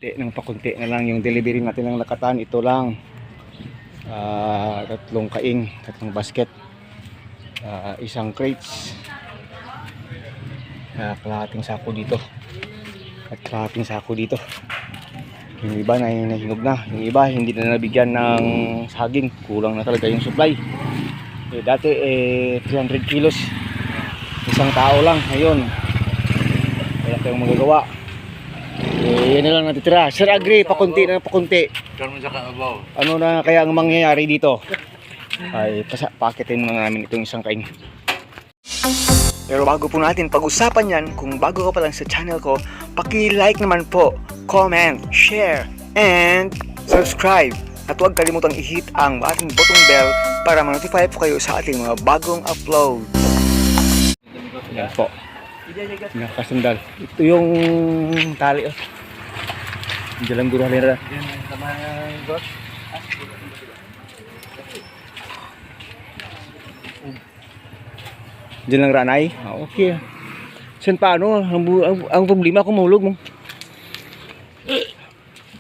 Ng pakunti na lang yung delivery natin ng lakatan. Ito lang, tatlong kaing, tatlong basket, isang crates, kalahating sako dito at kalahating sako dito. Yung iba na nahinog na, yung iba hindi na nabigyan ng saging, kulang na talaga yung supply. Dati 300 kilos isang tao lang, ngayon wala tayong magagawa. Yan na lang natitira. Sir Agri, pakunti na pakunti. Ano na kaya ang mangyayari dito? Ay pakitin na namin itong isang kain. Pero bago po natin pag-usapan yan, kung bago ka pa lang sa channel ko, paki-like naman po, comment, share, and subscribe. At huwag kalimutang i-hit ang ating button bell para ma-notify po kayo sa ating mga bagong upload. Yan po. Nakasandal. Ito yung tali. Diyan lang guro halera. Diyan lang ranay. Okay. Sen paano ang problema kung mahulog mo?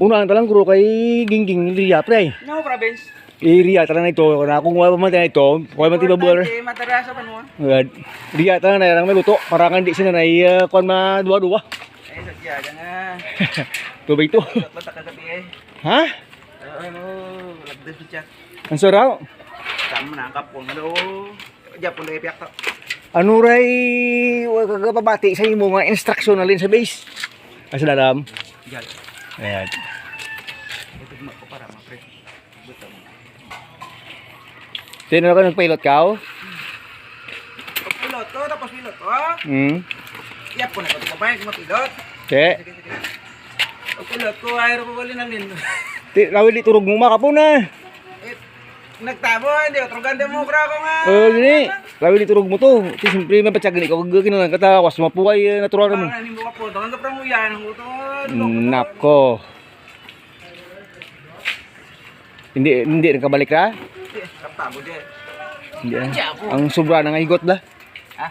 Una ang talang guro kay Gingging Liya pre. No province. Iriya talang na ito. Kung wala pa man ito, kung man tiba buwan. Matarasa pa mo. Riya talang na may luto para kan di sila na kuan ma duwa-duwa. Ay sadya nga. Tubig to. Bata ka gabi eh. Ha? Ano, labdas siya. Ang sarap. Tama na ang kapon. Ano, diyan po na ipiyak to. Ano ray kagapabati sa imo mga instruction na rin sa base. Kasi dalam. Diyan. Ayan. Ito ko para ma-pre. Buto mo. Sino ka nagpilot ka? Pilot to, tapos pilot to ha? Iyak po na ito. Kapay kung mapilot. Che. Sige, sige. Pilot ko, ayaw ko bali ng lindo. Lawin di turog mo makapo na. Nagtabo, hindi. Otrogan mo kra ko nga. Gini. Lawin di turog mo to. Ito siyempre may patsag ko. Kinalang katawas. Mapuhay natural naman. Hindi mo ka po. Tangan ka pra mo yan. Nako. Hindi nakabalik ka? Kaptabo din. Hindi. Ang sobra na nga higot la. Ha?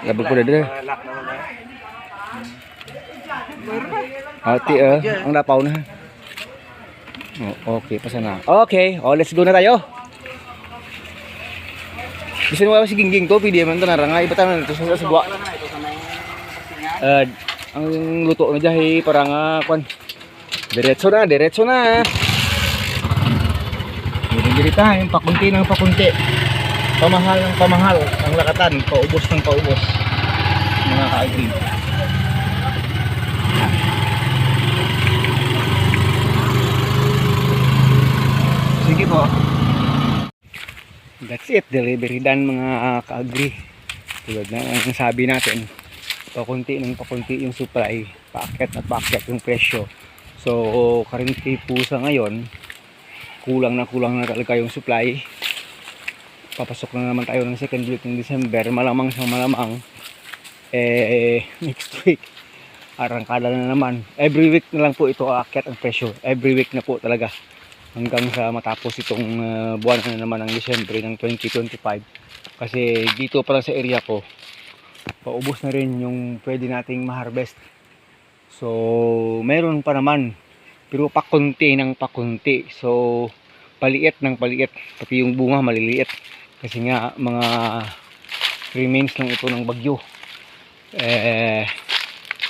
Labag ko na dito. Lock na ba? Ati ang lapaw na. Oh, okay, pasa na. Okay, let's go na tayo. Bisa mo si Gingging to, pwede man to narangay iba tanan to sa sagwa. Ang luto na jahe para nga kwan. Diretso na. Dili tayo pakunti ng pakunti. Pamahal ng pamahal ang lakatan, paubos ng paubos. Mga ka-agri. Sige po. That's it, delivery done mga ka-agri. Tulad na ang sabi natin, pakunti ng pakunti yung supply, paakyat na paakyat yung presyo. So currently po sa ngayon, kulang na talaga yung supply. Papasok na naman tayo ng second week ng December, malamang next week arangkada na naman. Every week na lang po ito aakyat ang presyo, every week na po talaga hanggang sa matapos itong buwan na naman ng December ng 2025. Kasi dito pala sa area ko paubos na rin yung pwede nating ma-harvest. So meron pa naman pero pakunti ng pakunti. So paliit ng paliit, pati yung bunga maliliit kasi nga mga remains lang ito ng bagyo.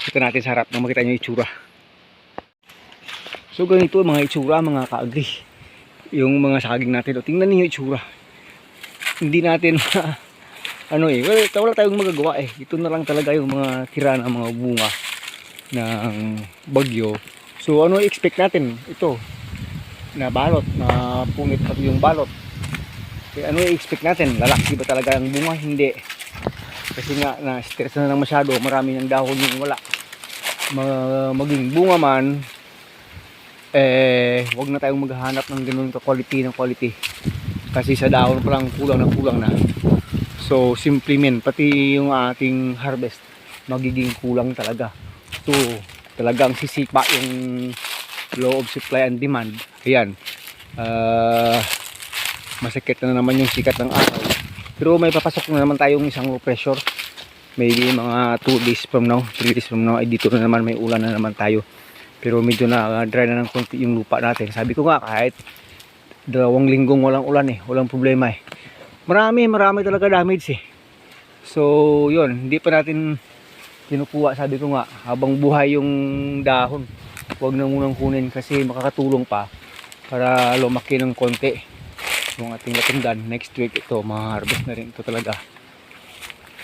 Kita natin sa harap na makita nyo itsura. So ganito mga itsura mga ka-agri, yung mga saging natin. Tingnan niyo itsura. Hindi natin wala tayong magagawa eh. Ito na lang talaga yung mga tira ng mga bunga ng bagyo. So ano i-expect natin? Ito na balot, na punit pati yung balot. Kaya ano i-expect natin? Lalaki ba talaga ang bunga? Hindi. Kasi nga na stress na lang masyado, marami ng dahon yung wala. Maging bunga man, wag na tayong maghahanap ng ganun ka-quality ng quality. Kasi sa dahon pa lang kulang na. So simplement pati yung ating harvest magiging kulang talaga. So talagang sisipa yung law of supply and demand. Ayan. Masakit na naman yung sikat ng araw. Pero may papasok na naman tayong isang low pressure. maybe mga 2 days from now, 3 days from now ay dito na naman may ulan na naman tayo. Pero medyo na dry na ng konti yung lupa natin. Sabi ko nga kahit 2 linggong walang ulan walang problema Marami talaga damage So yun, hindi pa natin kinukuha. Sabi ko nga habang buhay yung dahon, huwag na munang kunin kasi makakatulong pa para lumaki ng konti yung ating latundan. Next week ito, ma-harvest na rin ito talaga.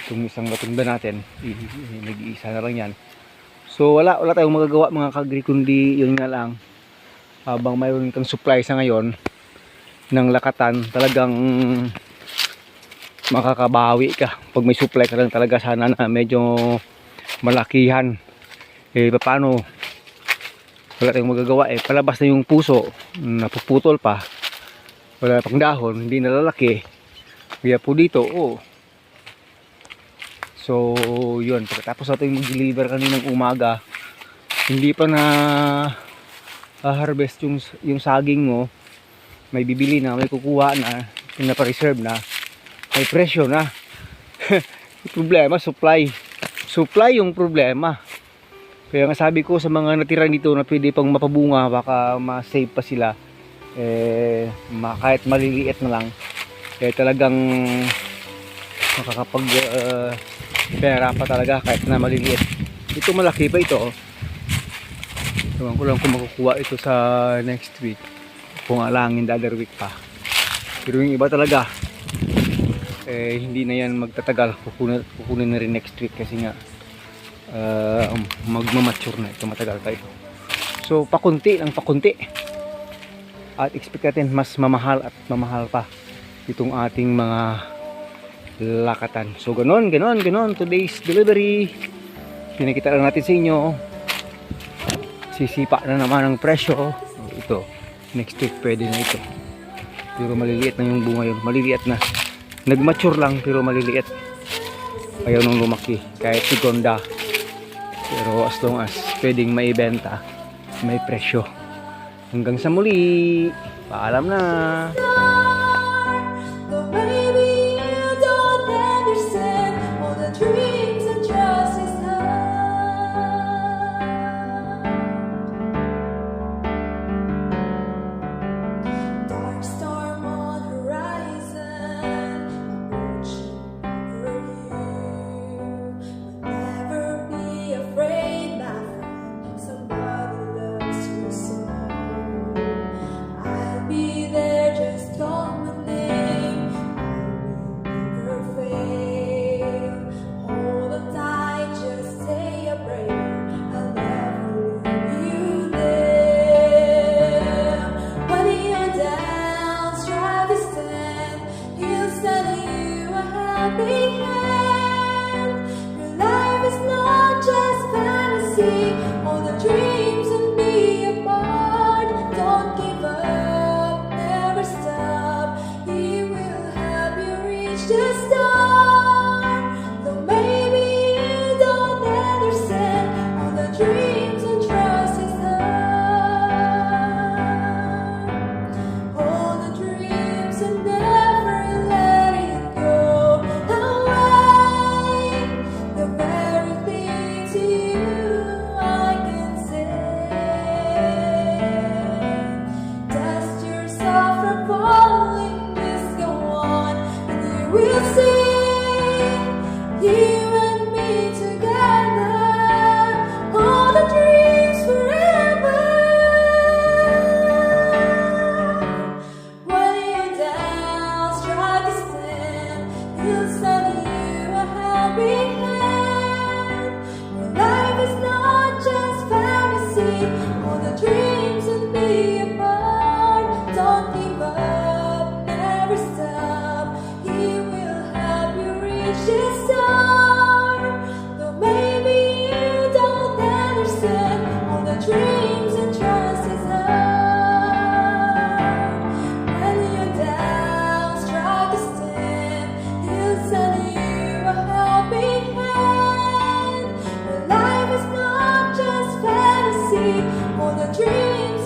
Itong isang latundan natin, nag-iisa na lang yan. So wala tayong magagawa mga kagri, kundi yun nga lang, habang mayroon kang supply sa ngayon ng lakatan, talagang makakabawi ka. Pag may supply ka lang talaga, sana na medyo malakihan. Paano? Wala tayong magagawa palabas na yung puso, napuputol pa, wala pang dahon, hindi nalalaki. Kaya po dito, so yun, pagkatapos natin mag-deliver kaninang umaga, hindi pa na harvest yung saging mo, may bibili na, may kukuha na, pinapareserve na, may presyo na. Problema, supply yung problema. Kaya nga sabi ko sa mga natira dito na pwede pang mapabunga, baka ma-save pa sila, kahit maliliit na lang, talagang makakapag pera pa talaga kahit na maliliit. Ito malaki pa ito Ewan ko lang kung makukuha ito sa next week, kung alangin the other week pa. Pero yung iba talaga hindi na yan magtatagal, kukunin na rin next week kasi nga magmamature na ito, matagal pa ito. So pakunti at expect natin mas mamahal at mamahal pa itong ating mga lakatan. So ganon today's delivery. Pinakita lang natin sa inyo, sisipa na naman ang presyo. Ito next week pwede na ito, pero maliliit na yung bunga yun, maliliit na, nagmature lang pero maliliit, ayaw nung lumaki kahit sigonda. Pero as long as pwedeng maibenta, may presyo. Hanggang sa muli, paalam na. Dream